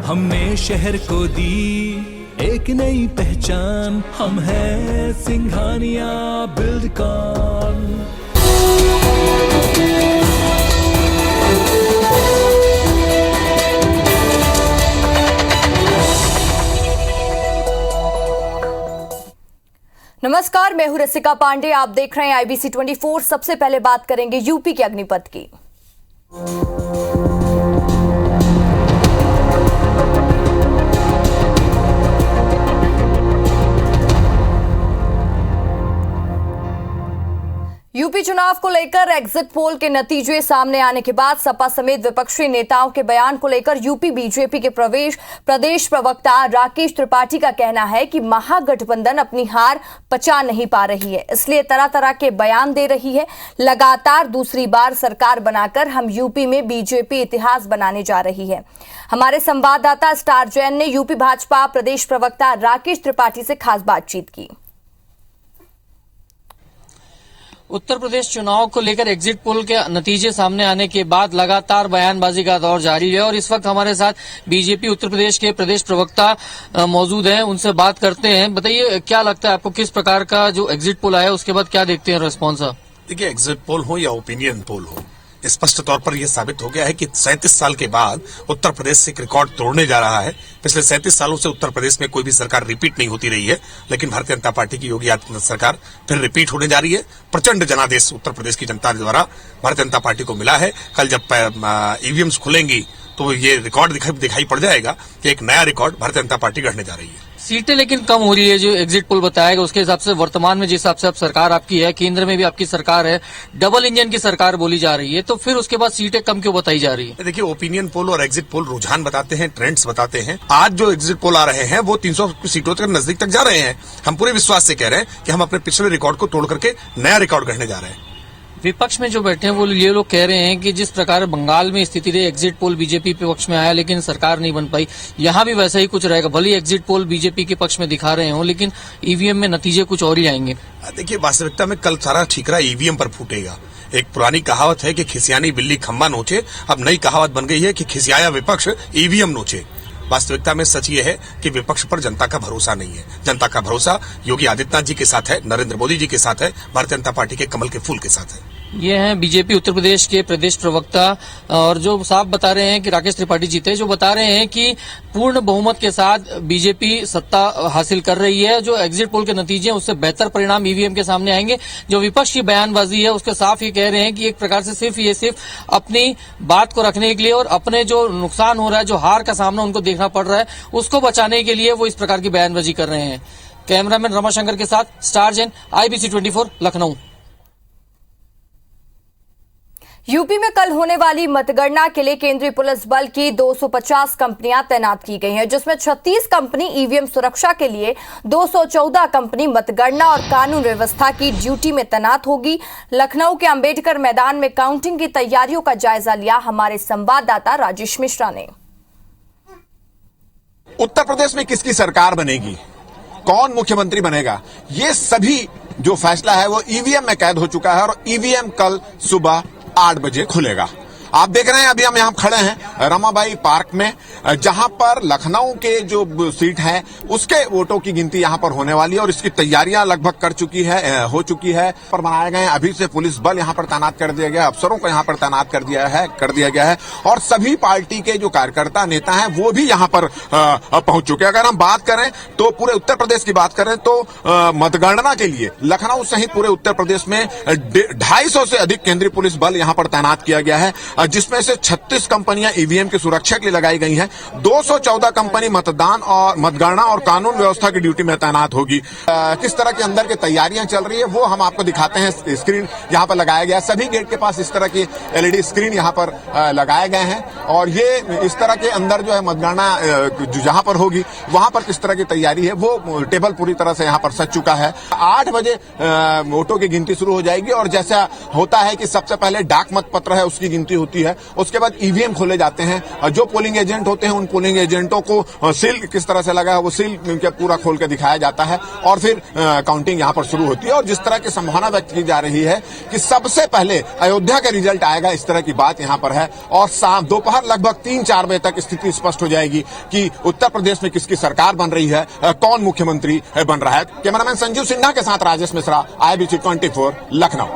हमने शहर को दी एक नई पहचान, हम हैं सिंघानिया बिल्डकॉन। नमस्कार, मैं हूं रसिका पांडे। आप देख रहे हैं IBC 24। सबसे पहले बात करेंगे यूपी के अग्निपथ की। यूपी चुनाव को लेकर एग्जिट पोल के नतीजे सामने आने के बाद सपा समेत विपक्षी नेताओं के बयान को लेकर यूपी बीजेपी के प्रदेश प्रवक्ता राकेश त्रिपाठी का कहना है कि महागठबंधन अपनी हार पचा नहीं पा रही है, इसलिए तरह तरह के बयान दे रही है। लगातार दूसरी बार सरकार बनाकर हम यूपी में बीजेपी इतिहास बनाने जा रही है। हमारे संवाददाता स्टार जैन ने यूपी भाजपा प्रदेश प्रवक्ता राकेश त्रिपाठी से खास बातचीत की। उत्तर प्रदेश चुनाव को लेकर एग्जिट पोल के नतीजे सामने आने के बाद लगातार बयानबाजी का दौर जारी है और इस वक्त हमारे साथ बीजेपी उत्तर प्रदेश के प्रदेश प्रवक्ता मौजूद हैं। उनसे बात करते हैं। बताइए, क्या लगता है आपको, किस प्रकार का जो एग्जिट पोल आया उसके बाद क्या देखते हैं रिस्पॉन्स? देखिए, एग्जिट पोल हो या ओपिनियन पोल हो, स्पष्ट तौर पर यह साबित हो गया है कि 37 साल के बाद उत्तर प्रदेश से एक रिकॉर्ड तोड़ने जा रहा है। पिछले 37 सालों से उत्तर प्रदेश में कोई भी सरकार रिपीट नहीं होती रही है, लेकिन भारतीय जनता पार्टी की योगी आदित्यनाथ सरकार फिर रिपीट होने जा रही है। प्रचंड जनादेश उत्तर प्रदेश की जनता द्वारा भारतीय जनता पार्टी को मिला है। कल जब ईवीएम्स खुलेंगी तो ये रिकॉर्ड दिखाई पड़ जाएगा कि एक नया रिकॉर्ड भारतीय जनता पार्टी गढ़ने जा रही है। सीटें लेकिन कम हो रही है, जो एग्जिट पोल बताएगा उसके हिसाब से वर्तमान में जिस हिसाब से अब सरकार आपकी है, केंद्र में भी आपकी सरकार है, डबल इंजन की सरकार बोली जा रही है, तो फिर उसके बाद सीटें कम क्यों बताई जा रही है? देखिए, ओपिनियन पोल और एग्जिट पोल रुझान बताते हैं, ट्रेंड्स बताते हैं। आज जो एग्जिट पोल आ रहे हैं वो 300 सीटों तक नजदीक तक जा रहे हैं। हम पूरे विश्वास से कह रहे हैं कि हम अपने पिछले रिकॉर्ड को तोड़ करके नया रिकॉर्ड गढ़ने जा रहे हैं। विपक्ष में जो बैठे हैं वो ये लोग कह रहे हैं कि जिस प्रकार बंगाल में स्थिति रही, एग्जिट पोल बीजेपी के पक्ष में आया लेकिन सरकार नहीं बन पाई, यहाँ भी वैसा ही कुछ रहेगा। भले एग्जिट पोल बीजेपी के पक्ष में दिखा रहे हो लेकिन ईवीएम में नतीजे कुछ और ही आएंगे। देखिए, वास्तविकता में कल सारा ठीकरा ईवीएम पर फूटेगा। एक पुरानी कहावत है कि खिसियानी बिल्ली खम्बा नोचे, अब नई कहावत बन गई है कि खिसियाया विपक्ष ईवीएम नोचे। वास्तविकता में सच ये है कि विपक्ष पर जनता का भरोसा नहीं है। जनता का भरोसा योगी आदित्यनाथ जी के साथ है, नरेंद्र मोदी जी के साथ है, भारतीय जनता पार्टी के कमल के फूल के साथ है। ये हैं बीजेपी उत्तर प्रदेश के प्रदेश प्रवक्ता, और जो साफ बता रहे हैं कि राकेश त्रिपाठी जी थे, जो बता रहे हैं कि पूर्ण बहुमत के साथ बीजेपी सत्ता हासिल कर रही है। जो एग्जिट पोल के नतीजे हैं उससे बेहतर परिणाम ईवीएम के सामने आएंगे। जो विपक्ष की बयानबाजी है उसके साफ ये कह रहे हैं कि एक प्रकार से सिर्फ अपनी बात को रखने के लिए और अपने जो नुकसान हो रहा है, जो हार का सामना उनको देखना पड़ रहा है, उसको बचाने के लिए वो इस प्रकार की बयानबाजी कर रहे हैं। कैमरामैन रमाशंकर के साथ star Jain, IBC 24 Lucknow. UP में कल होने वाली मतगणना के लिए केंद्रीय पुलिस बल की 250 कंपनियां तैनात की गई हैं, जिसमें 36 कंपनी ईवीएम सुरक्षा के लिए, 214 कंपनी मतगणना और कानून व्यवस्था की ड्यूटी में तैनात होगी। लखनऊ के अंबेडकर मैदान में काउंटिंग की तैयारियों का जायजा लिया हमारे संवाददाता राजेश मिश्रा ने। उत्तर प्रदेश में किसकी सरकार बनेगी, कौन मुख्यमंत्री बनेगा, ये सभी जो फैसला है वो ईवीएम में कैद हो चुका है और ईवीएम कल सुबह 8 बजे खुलेगा। आप देख रहे हैं अभी हम यहाँ खड़े हैं रमाबाई पार्क में, जहां पर लखनऊ के जो सीट है उसके वोटों की गिनती यहां पर होने वाली है और इसकी तैयारियां लगभग हो चुकी है। पर बनाए गए अभी से पुलिस बल यहां पर तैनात कर दिया गया, अफसरों को यहां पर तैनात कर दिया गया है और सभी पार्टी के जो कार्यकर्ता नेता हैं वो भी यहां पर पहुंच चुके हैं। अगर हम बात करें तो पूरे उत्तर प्रदेश की बात करें तो मतगणना के लिए लखनऊ सहित पूरे उत्तर प्रदेश में 250 से अधिक केंद्रीय पुलिस बल यहां पर तैनात किया गया है, जिसमें से 36 कंपनियां ईवीएम की सुरक्षा के लिए लगाई गई हैं। 214 कंपनी मतगणना और कानून व्यवस्था की ड्यूटी में तैनात होगी। किस तरह के अंदर की तैयारियां चल रही है वो हम आपको दिखाते हैं। स्क्रीन यहां पर लगाया गया, सभी गेट के पास इस तरह की LED स्क्रीन यहां पर लगाए गए हैं और ये इस तरह के अंदर जो है मतगणना जहां पर होगी वहां पर किस तरह की तैयारी है वो टेबल पूरी तरह से यहां पर सज चुका है। 8 बजे वोटों की गिनती शुरू हो जाएगी और जैसा होता है कि सबसे पहले डाक मत पत्र है उसकी गिनती होती होती है, उसके बाद ईवीएम खोले जाते हैं और जो पोलिंग एजेंट होते हैं उन पोलिंग एजेंटों को सील किस तरह से लगा है वो सील पूरा खोल के दिखाया जाता है और फिर काउंटिंग यहां पर शुरू होती है। और जिस तरह की संभावना व्यक्त की जा रही है कि सबसे पहले अयोध्या का रिजल्ट आएगा, इस तरह की बात यहां पर है। और शाम दोपहर लगभग 3-4 बजे तक स्थिति स्पष्ट हो जाएगी कि उत्तर प्रदेश में किसकी सरकार बन रही है, कौन मुख्यमंत्री बन रहा है। कैमरामैन संजीव सिन्हा के साथ राजेश मिश्रा, IBC 24 लखनऊ।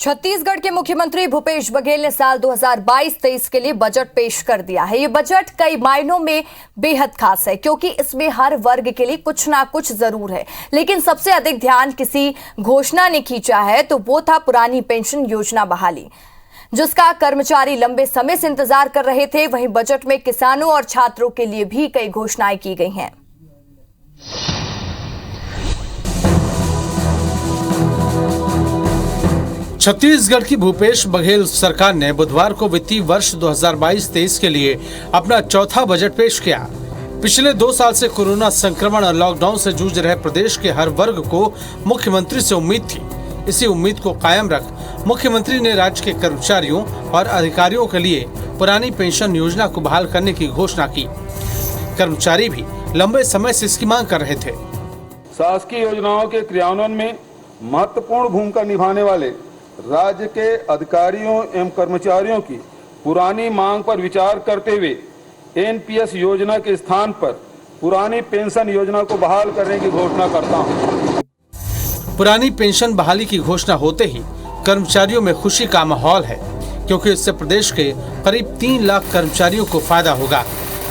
छत्तीसगढ़ के मुख्यमंत्री भूपेश बघेल ने साल 2022-23 के लिए बजट पेश कर दिया है। ये बजट कई मायनों में बेहद खास है क्योंकि इसमें हर वर्ग के लिए कुछ ना कुछ जरूर है, लेकिन सबसे अधिक ध्यान किसी घोषणा ने खींचा है तो वो था पुरानी पेंशन योजना बहाली, जिसका कर्मचारी लंबे समय से इंतजार कर रहे थे। वहीं बजट में किसानों और छात्रों के लिए भी कई घोषणाएं की गई हैं। छत्तीसगढ़ की भूपेश बघेल सरकार ने बुधवार को वित्तीय वर्ष 2022-23 के लिए अपना चौथा बजट पेश किया। पिछले 2 साल से कोरोना संक्रमण और लॉकडाउन से जूझ रहे प्रदेश के हर वर्ग को मुख्यमंत्री से उम्मीद थी। इसी उम्मीद को कायम रख मुख्यमंत्री ने राज्य के कर्मचारियों और अधिकारियों के लिए पुरानी पेंशन योजना को बहाल करने की घोषणा की। कर्मचारी भी लंबे समय से इसकी मांग कर रहे थे। शासकीय योजनाओं के क्रियान्वयन में महत्वपूर्ण भूमिका निभाने वाले राज्य के अधिकारियों एवं कर्मचारियों की पुरानी मांग पर विचार करते हुए एनपीएस योजना के स्थान पर पुरानी पेंशन योजना को बहाल करने की घोषणा करता हूं। पुरानी पेंशन बहाली की घोषणा होते ही कर्मचारियों में खुशी का माहौल है क्योंकि इससे प्रदेश के करीब 3 लाख कर्मचारियों को फायदा होगा।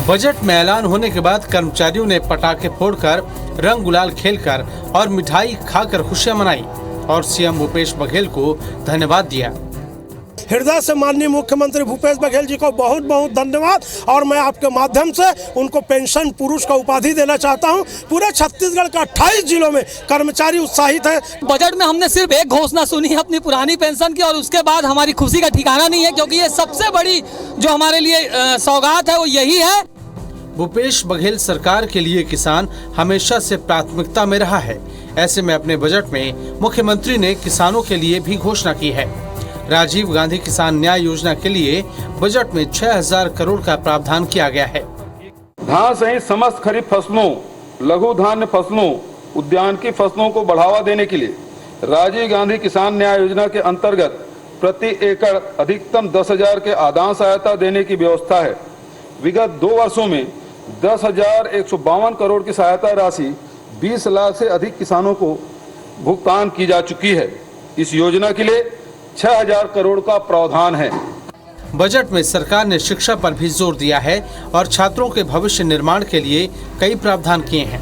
बजट में ऐलान होने के बाद कर्मचारियों ने पटाखे फोड़कर, रंग गुलाल खेलकर और मिठाई खाकर खुशियां मनाई और सीएम भूपेश बघेल को धन्यवाद दिया। हृदय से माननीय मुख्यमंत्री भूपेश बघेल जी को बहुत बहुत धन्यवाद और मैं आपके माध्यम से उनको पेंशन पुरुष का उपाधि देना चाहता हूं। पूरे छत्तीसगढ़ का 28 जिलों में कर्मचारी उत्साहित है। बजट में हमने सिर्फ एक घोषणा सुनी है अपनी पुरानी पेंशन की और उसके बाद हमारी खुशी का ठिकाना नहीं है क्योंकि ये सबसे बड़ी जो हमारे लिए सौगात है वो यही है। भूपेश बघेल सरकार के लिए किसान हमेशा से प्राथमिकता में रहा है। ऐसे में अपने बजट में मुख्यमंत्री ने किसानों के लिए भी घोषणा की है। राजीव गांधी किसान न्याय योजना के लिए बजट में 6000 करोड़ का प्रावधान किया गया है। धान सहित समस्त खरीफ फसलों, लघु धान्य फसलों, उद्यान की फसलों को बढ़ावा देने के लिए राजीव गांधी किसान न्याय योजना के अंतर्गत प्रति एकड़ अधिकतम 10,000 के आदान सहायता देने की व्यवस्था है। विगत 2 वर्षों में 10,152 करोड़ की सहायता राशि 20 लाख से अधिक किसानों को भुगतान की जा चुकी है। इस योजना के लिए 6,000 करोड़ का प्रावधान है। बजट में सरकार ने शिक्षा पर भी जोर दिया है और छात्रों के भविष्य निर्माण के लिए कई प्रावधान किए हैं।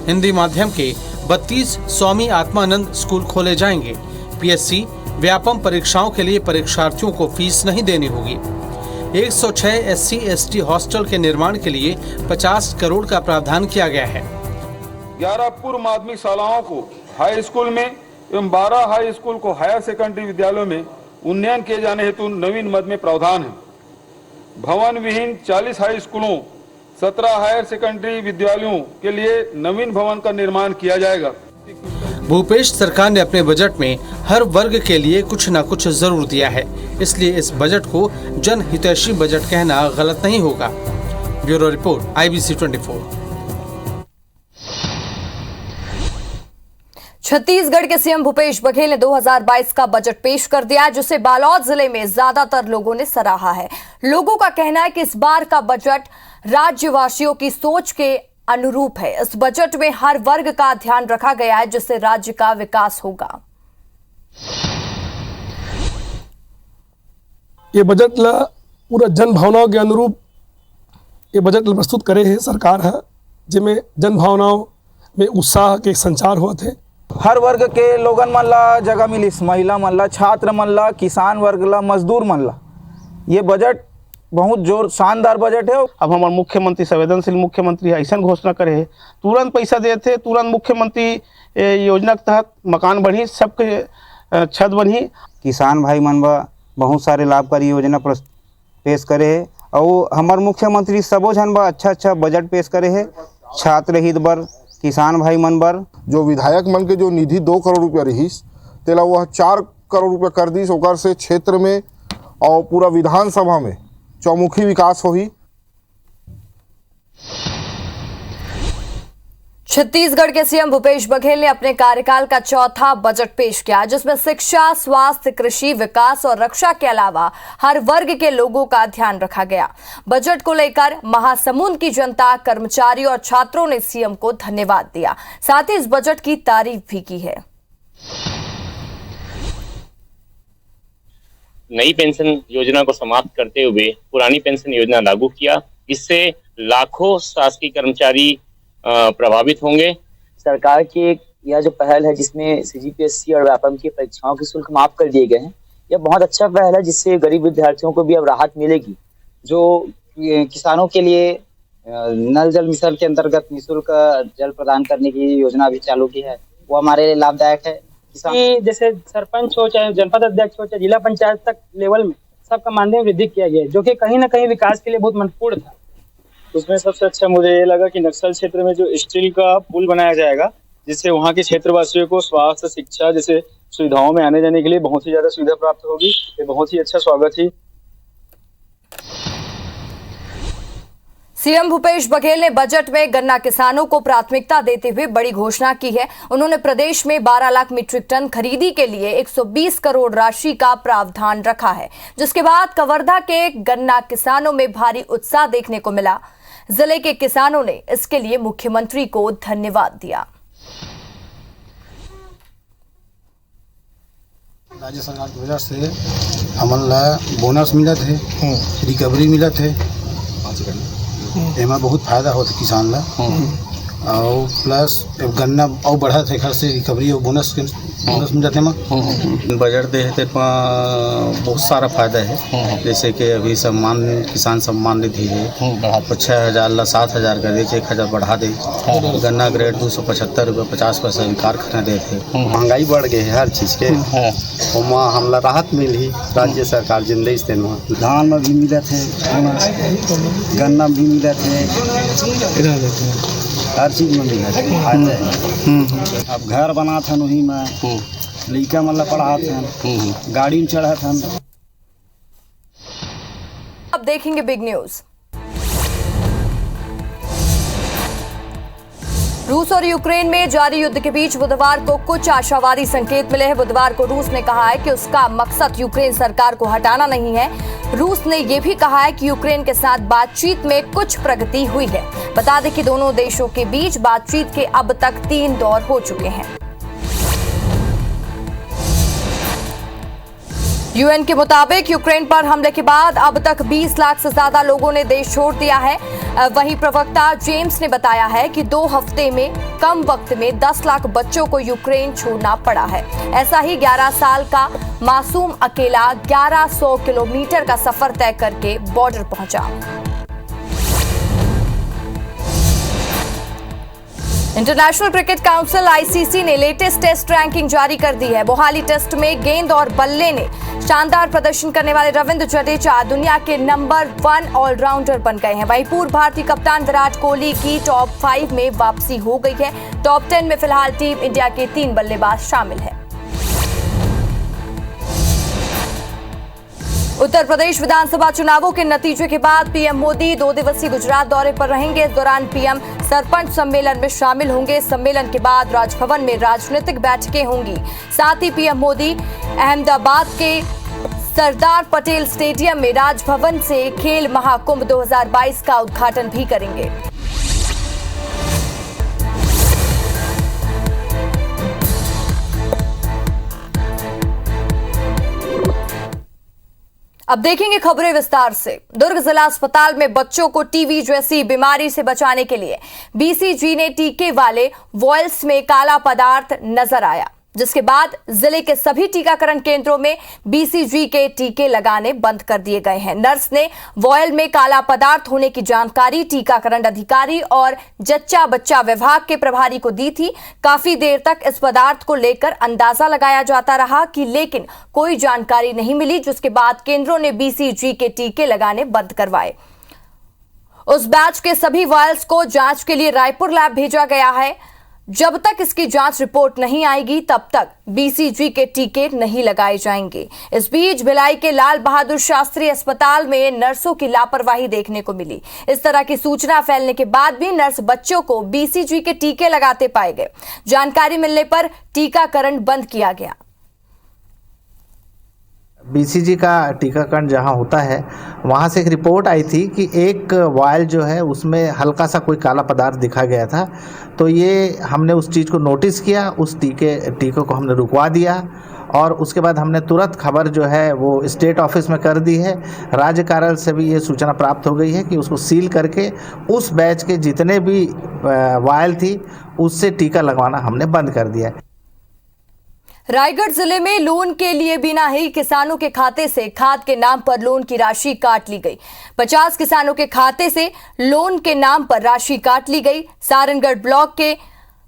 हिंदी माध्यम के 32 स्वामी आत्मानंद स्कूल खोले जाएंगे। पीएससी व्यापम परीक्षाओं के लिए परीक्षार्थियों को फीस नहीं देनी होगी। 106 SC/ST हॉस्टल के निर्माण के लिए 50 करोड़ का प्रावधान किया गया है। 11 पूर्व माध्यमिक शालाओं को हाई स्कूल में एवं 12 हाई स्कूल को हायर सेकेंडरी विद्यालयों में उन्नयन किए जाने हेतु नवीन मद में प्रावधान है। भवन विहीन 40 हाई स्कूलों, 17 हायर सेकेंडरी विद्यालयों के लिए नवीन भवन का निर्माण किया जाएगा। भूपेश सरकार ने अपने बजट में हर वर्ग के लिए कुछ न कुछ जरूर दिया है, इसलिए इस बजट को जनहितैषी बजट कहना गलत नहीं होगा। Bureau report, IBC 24। छत्तीसगढ़ के सीएम भूपेश बघेल ने 2022 का बजट पेश कर दिया, जिसे बालोद जिले में ज्यादातर लोगों ने सराहा है। लोगों का कहना है कि इस बार का बजट राज्यवासियों की सोच के अनुरूप है। इस बजट में हर वर्ग का ध्यान रखा गया है, जिससे राज्य का विकास होगा। ये बजट ला पूरा जन भावनाओं के अनुरूप ये बजट प्रस्तुत करे है सरकार है, जिसमें जन भावनाओं में उत्साह के संचार हुआ थे। हर वर्ग के लोगन मन ला जगह मिलिस, महिला मन ला, छात्र मन ला, किसान वर्ग ला, मजदूर मन ला। ये बजट बहुत शानदार बजट है। अब हमारे मुख्यमंत्री संवेदनशील मुख्यमंत्री ऐसा घोषणा करे है, तुरंत पैसा देते, तुरंत मुख्यमंत्री योजना के तहत मकान बढ़ी, सबके छत बढ़ी। किसान भाई मन बा बहुत सारे लाभकारी योजना पेश करे है और हमार मुख्यमंत्री सबो झन बा अच्छा बजट पेश करे है, छात्र हित बर, किसान भाई मन बर। जो विधायक मन के जो निधि 2 करोड़ रुपया रहीस तेला वह 4 करोड़ रुपया कर दीस, ओकर से क्षेत्र में और पूरा विधानसभा में चौमुखी विकास होही। छत्तीसगढ़ के सीएम भूपेश बघेल ने अपने कार्यकाल का चौथा बजट पेश किया, जिसमें शिक्षा, स्वास्थ्य, कृषि, विकास और रक्षा के अलावा हर वर्ग के लोगों का ध्यान रखा गया। बजट को लेकर महासमुंद की जनता, कर्मचारियों और छात्रों ने सीएम को धन्यवाद दिया, साथ ही इस बजट की तारीफ भी की है। नई पेंशन योजना को समाप्त करते हुए पुरानी पेंशन योजना लागू किया, इससे लाखों शासकीय कर्मचारी प्रभावित होंगे। सरकार की यह जो पहल है जिसमें सीजीपीएससी और व्यापम की परीक्षाओं के शुल्क माफ कर दिए गए हैं, यह बहुत अच्छा पहल है, जिससे गरीब विद्यार्थियों को भी अब राहत मिलेगी। जो किसानों के लिए नल जल मिशन के अंतर्गत निःशुल्क जल प्रदान करने की योजना भी चालू की है, वो हमारे लिए लाभदायक है। जैसे सरपंच हो, चाहे जनपद अध्यक्ष हो, चाहे जिला पंचायत तक लेवल में सबका मानदेय में वृद्धि किया गया है, जो कि कहीं ना कहीं विकास के लिए बहुत महत्वपूर्ण था। उसमें सबसे अच्छा मुझे ये लगा कि नक्सल क्षेत्र में जो स्टील का पुल बनाया जाएगा, जिससे वहाँ के क्षेत्रवासियों को स्वास्थ्य, शिक्षा जैसे सुविधाओं में आने जाने के लिए बहुत ही ज्यादा सुविधा प्राप्त होगी। ये बहुत ही अच्छा स्वागत है। सीएम भूपेश बघेल ने बजट में गन्ना किसानों को प्राथमिकता देते हुए बड़ी घोषणा की है। उन्होंने प्रदेश में 12 लाख मीट्रिक टन खरीदी के लिए 120 करोड़ राशि का प्रावधान रखा है, जिसके बाद कवर्धा के गन्ना किसानों में भारी उत्साह देखने को मिला। जिले के किसानों ने इसके लिए मुख्यमंत्री को धन्यवाद दिया। राज्य सरकार की वजह से हमला बोनस मिला थे, रिकवरी मिला थे, एमा बहुत फायदा होता किसान ला। और प्लस गन्ना और बढ़ा थे घर से रिकवरी और बोनस मिल जाते हैं। बजट दे है बहुत सारा फायदा है, जैसे कि अभी सम्मान, किसान सम्मान निधि है 6,000 ला 7,000 कर दे, 1,000 बढ़ा दे। गन्ना ग्रेड 275 रुपये 50 पैसा कारखाना देते। महंगाई बढ़ गई है हर चीज़ के, वहाँ हमला राहत मिली राज्य सरकार जिंदगी से। धान में भी मिले थे, गन्ना भी मिले थे, हर चीज में मिले थे। अब घर बना था वही में, लड़का मतलब पढ़ा था, गाड़ी में चढ़ा था। अब देखेंगे बिग न्यूज। रूस और यूक्रेन में जारी युद्ध के बीच बुधवार को कुछ आशावादी संकेत मिले हैं। बुधवार को रूस ने कहा है कि उसका मकसद यूक्रेन सरकार को हटाना नहीं है। रूस ने यह भी कहा है कि यूक्रेन के साथ बातचीत में कुछ प्रगति हुई है। बता दें कि दोनों देशों के बीच बातचीत के अब तक 3 दौर हो चुके हैं। यूएन के मुताबिक यूक्रेन पर हमले के बाद अब तक 20 लाख से ज्यादा लोगों ने देश छोड़ दिया है। वहीं प्रवक्ता जेम्स ने बताया है कि 2 हफ्ते में कम वक्त में 10 लाख बच्चों को यूक्रेन छोड़ना पड़ा है। ऐसा ही 11 साल का मासूम अकेला 1100 किलोमीटर का सफर तय करके बॉर्डर पहुंचा। इंटरनेशनल क्रिकेट काउंसिल आईसीसी ने लेटेस्ट टेस्ट रैंकिंग जारी कर दी है। मोहाली टेस्ट में गेंद और बल्ले ने शानदार प्रदर्शन करने वाले रविंद्र जडेजा दुनिया के नंबर 1 ऑलराउंडर बन गए हैं। वहीं पूर्व भारतीय कप्तान विराट कोहली की टॉप 5 में वापसी हो गई है। टॉप 10 में फिलहाल टीम इंडिया के 3 बल्लेबाज शामिल हैं। उत्तर प्रदेश विधानसभा चुनावों के नतीजे के बाद पीएम मोदी 2 दिवसीय गुजरात दौरे पर रहेंगे। इस दौरान पीएम सरपंच सम्मेलन में शामिल होंगे। सम्मेलन के बाद राजभवन में राजनीतिक बैठकें होंगी। साथ ही पीएम मोदी अहमदाबाद के सरदार पटेल स्टेडियम में राजभवन से खेल महाकुंभ 2022 का उद्घाटन भी करेंगे। अब देखेंगे खबरें विस्तार से। दुर्ग जिला अस्पताल में बच्चों को टीबी जैसी बीमारी से बचाने के लिए बीसीजी ने टीके वाले वॉयल्स में काला पदार्थ नजर आया। जिसके बाद जिले के सभी टीकाकरण केंद्रों में बीसीजी के टीके लगाने बंद कर दिए गए हैं। नर्स ने वॉयल में काला पदार्थ होने की जानकारी टीकाकरण अधिकारी और जच्चा बच्चा विभाग के प्रभारी को दी थी। काफी देर तक इस पदार्थ को लेकर अंदाजा लगाया जाता रहा कि लेकिन कोई जानकारी नहीं मिली, जिसके बाद केंद्रों ने बीसीजी के टीके लगाने बंद करवाए। उस बैच के सभी वॉयल्स को जांच के लिए रायपुर लैब भेजा गया है। जब तक इसकी जांच रिपोर्ट नहीं आएगी तब तक बीसीजी के टीके नहीं लगाए जाएंगे। इस बीच भिलाई के लाल बहादुर शास्त्री अस्पताल में नर्सों की लापरवाही देखने को मिली। इस तरह की सूचना फैलने के बाद भी नर्स बच्चों को बीसीजी के टीके लगाते पाए गए। जानकारी मिलने पर टीकाकरण बंद किया गया। बीसीजी का टीकाकरण जहां होता है वहां से एक रिपोर्ट आई थी कि एक वायल जो है उसमें हल्का सा कोई काला पदार्थ दिखा गया था। तो ये हमने उस चीज़ को नोटिस किया, उस टीके को हमने रुकवा दिया और उसके बाद हमने तुरंत खबर जो है वो स्टेट ऑफिस में कर दी है। राज्य कार्यालय से भी ये सूचना प्राप्त हो गई है कि उसको सील करके उस बैच के जितने भी वायल थी उससे टीका लगवाना हमने बंद कर दिया है। रायगढ़ जिले में लोन के लिए बिना ही किसानों के खाते से खाद के नाम पर लोन की राशि काट ली गई। 50 किसानों के खाते से लोन के नाम पर राशि काट ली गई। सारनगढ़ ब्लॉक के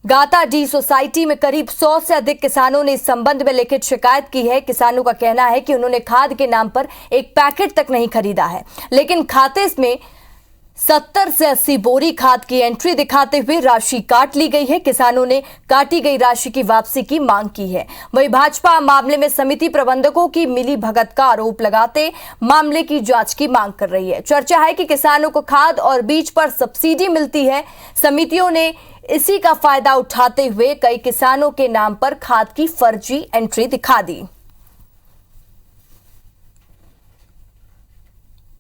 गाता डी सोसाइटी में करीब 100 से अधिक किसानों ने इस संबंध में लिखित शिकायत की है। किसानों का कहना है कि उन्होंने खाद के नाम पर एक पैकेट तक नहीं खरीदा है, लेकिन खाते में 70 से 80 बोरी खाद की एंट्री दिखाते हुए राशि काट ली गई है। किसानों ने काटी गई राशि की वापसी की मांग की है। वहीं भाजपा मामले में समिति प्रबंधकों की मिली भगत का आरोप लगाते मामले की जांच की मांग कर रही है। चर्चा है कि किसानों को खाद और बीज पर सब्सिडी मिलती है। समितियों ने इसी का फायदा उठाते हुए कई किसानों के नाम पर खाद की फर्जी एंट्री दिखा दी।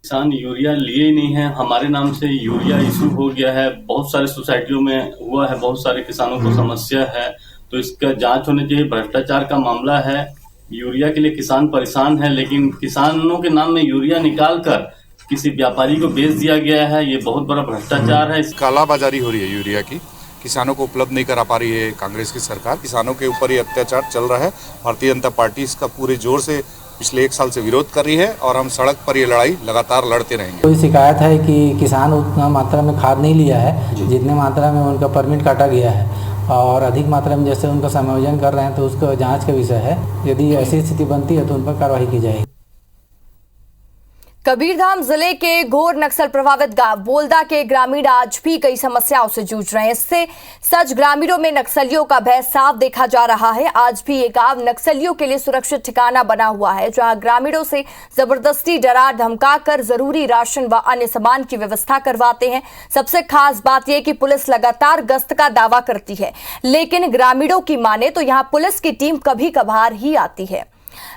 किसान यूरिया लिए ही नहीं है, हमारे नाम से यूरिया इशू हो गया है। बहुत सारे सोसाइटियों में हुआ है, बहुत सारे किसानों को समस्या है, तो इसका जांच होनी चाहिए। भ्रष्टाचार का मामला है, यूरिया के लिए किसान परेशान है, लेकिन किसानों के नाम में यूरिया निकाल कर किसी व्यापारी को बेच दिया गया है। ये बहुत बड़ा भ्रष्टाचार है। कालाबाजारी हो रही है यूरिया की, किसानों को उपलब्ध नहीं करा पा रही है कांग्रेस की सरकार। किसानों के ऊपर ये अत्याचार चल रहा है। भारतीय जनता पार्टी इसका पूरे जोर से पिछले 1 साल से विरोध कर रही है और हम सड़क पर ये लड़ाई लगातार लड़ते रहेंगे। कोई शिकायत है कि किसान उतना मात्रा में खाद नहीं लिया है जितने मात्रा में उनका परमिट काटा गया है और अधिक मात्रा में जैसे उनका समायोजन कर रहे हैं, तो उसको जांच का विषय है। यदि ऐसी स्थिति बनती है तो उन पर कार्रवाई की जाएगी। कबीरधाम जिले के घोर नक्सल प्रभावित गांव बोलदा के ग्रामीण आज भी कई समस्याओं से जूझ रहे हैं। इससे सच ग्रामीणों में नक्सलियों का भय साफ देखा जा रहा है। आज भी ये गांव नक्सलियों के लिए सुरक्षित ठिकाना बना हुआ है, जहां ग्रामीणों से जबरदस्ती डरा धमकाकर जरूरी राशन व अन्य सामान की व्यवस्था करवाते हैं। सबसे खास बात यह कि पुलिस लगातार गश्त का दावा करती है, लेकिन ग्रामीणों की माने तो यहाँ पुलिस की टीम कभी कभार ही आती है।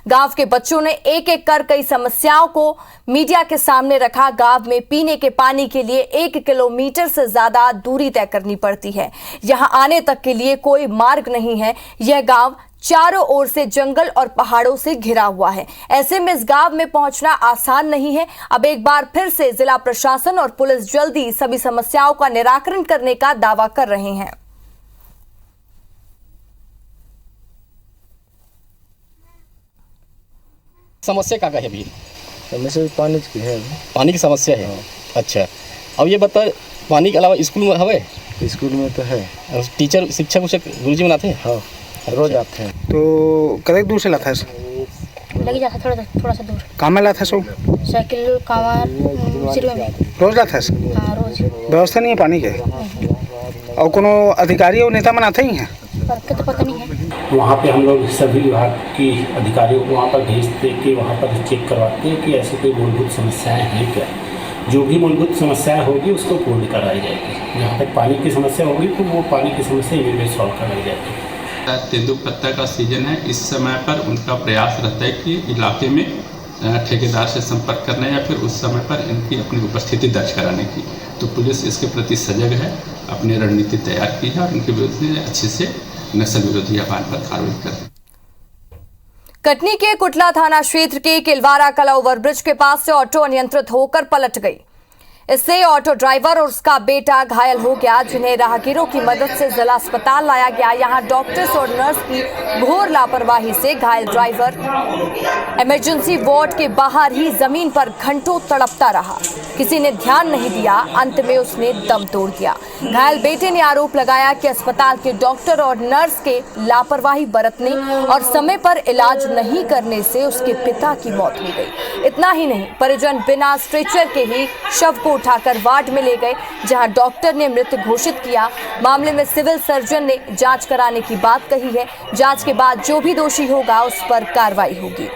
गांव के बच्चों ने एक एक कर कई समस्याओं को मीडिया के सामने रखा। गांव में पीने के पानी के लिए 1 किलोमीटर से ज्यादा दूरी तय करनी पड़ती है। यहां आने तक के लिए कोई मार्ग नहीं है। यह गांव चारों ओर से जंगल और पहाड़ों से घिरा हुआ है। ऐसे में इस गांव में पहुंचना आसान नहीं है। अब एक बार फिर से जिला प्रशासन और पुलिस जल्दी सभी समस्याओं का निराकरण करने का दावा कर रहे हैं। समस्या क्या है अभी? समस्या पानी की है। पानी की समस्या है। अच्छा, अब ये बता, पानी के अलावा स्कूल में हवे? स्कूल में तो है। टीचर शिक्षक गुरुजी बनाते हैं? हाँ, रोज आते हैं। तो कदे दूर से लाता है? लग जाता थोड़ा सा दूर। काम में लाता है सो? साइकिल कांवर सिरवे में। रोज लाता है? हाँ, रोज। व्यवस्था नहीं है पानी के? और कोनो अधिकारी और नेता मनाते ही हैं? तो पता नहीं है। वहाँ पे हम लोग सभी विभाग की अधिकारियों को वहाँ पर भेजते कि वहाँ पर चेक करवाते हैं कि ऐसी कोई मूलभूत समस्याएं हैं क्या। जो भी मूलभूत समस्याएं होगी उसको पूर्ण कराई जाएगी। जहाँ तक पानी की समस्या होगी तो वो पानी की समस्या इमीडिएट सॉल्व कराई जाएगी। तेंदुपत्ता का सीजन है, इस समय पर उनका प्रयास रहता है कि इलाके में ठेकेदार से संपर्क करना या फिर उस समय पर इनकी अपनी उपस्थिति दर्ज कराने की। तो पुलिस इसके प्रति सजग है, अपनी रणनीति तैयार की है और इनके विरुद्ध अच्छे से नक्सल विरोधी अभियान पर कार्रवाई कर रही है। कटनी के कुटला थाना क्षेत्र के किलवारा कला ओवरब्रिज के पास से ऑटो अनियंत्रित होकर पलट गई। इससे ऑटो ड्राइवर और उसका बेटा घायल हो गया, जिन्हें राहगीरों की मदद से जिला अस्पताल लाया गया। यहां डॉक्टर्स और नर्स की घोर लापरवाही से घायल ड्राइवर इमरजेंसी वार्ड के बाहर ही जमीन पर घंटों तड़पता रहा। किसी ने ध्यान नहीं दिया, अंत में उसने दम तोड़ दिया। घायल बेटे ने आरोप लगाया कि अस्पताल के डॉक्टर और नर्स के लापरवाही बरतने और समय पर इलाज नहीं करने से उसके पिता की मौत हो गई। इतना ही नहीं, परिजन बिना स्ट्रेचर के ही शव को उठाकर वार्ड में ले गए, जहां डॉक्टर ने मृत घोषित किया। मामले में सिविल सर्जन ने जांच कराने की बात कही है। जांच के बाद जो भी दोषी होगा उस पर कार्रवाई होगी।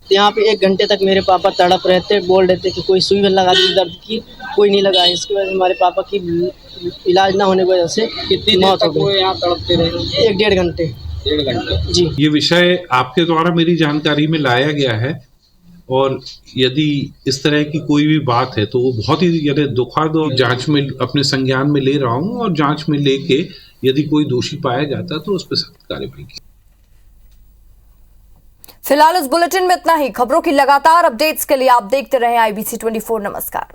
यहाँ पे 1 घंटे तक मेरे पापा तड़प रहे थे, बोल रहे थे कि कोई सुई लगा दी दर्द की, कोई नहीं लगा। इसकी वजह से हमारे पापा की इलाज ना होने की वजह से कितनी मौत हो गई। यहाँ तड़पते रहे 1-1.5 घंटे। 1.5 घंटे जी। ये विषय आपके द्वारा मेरी जानकारी में लाया गया है, और यदि इस तरह की कोई भी बात है तो वो बहुत ही दुखद और जांच में अपने संज्ञान में ले रहा हूँ, और जांच में लेके यदि कोई दोषी पाया जाता तो उस पर सख्त कार्रवाई की। फिलहाल इस बुलेटिन में इतना ही। खबरों की लगातार अपडेट्स के लिए आप देखते रहें IBC 24। नमस्कार।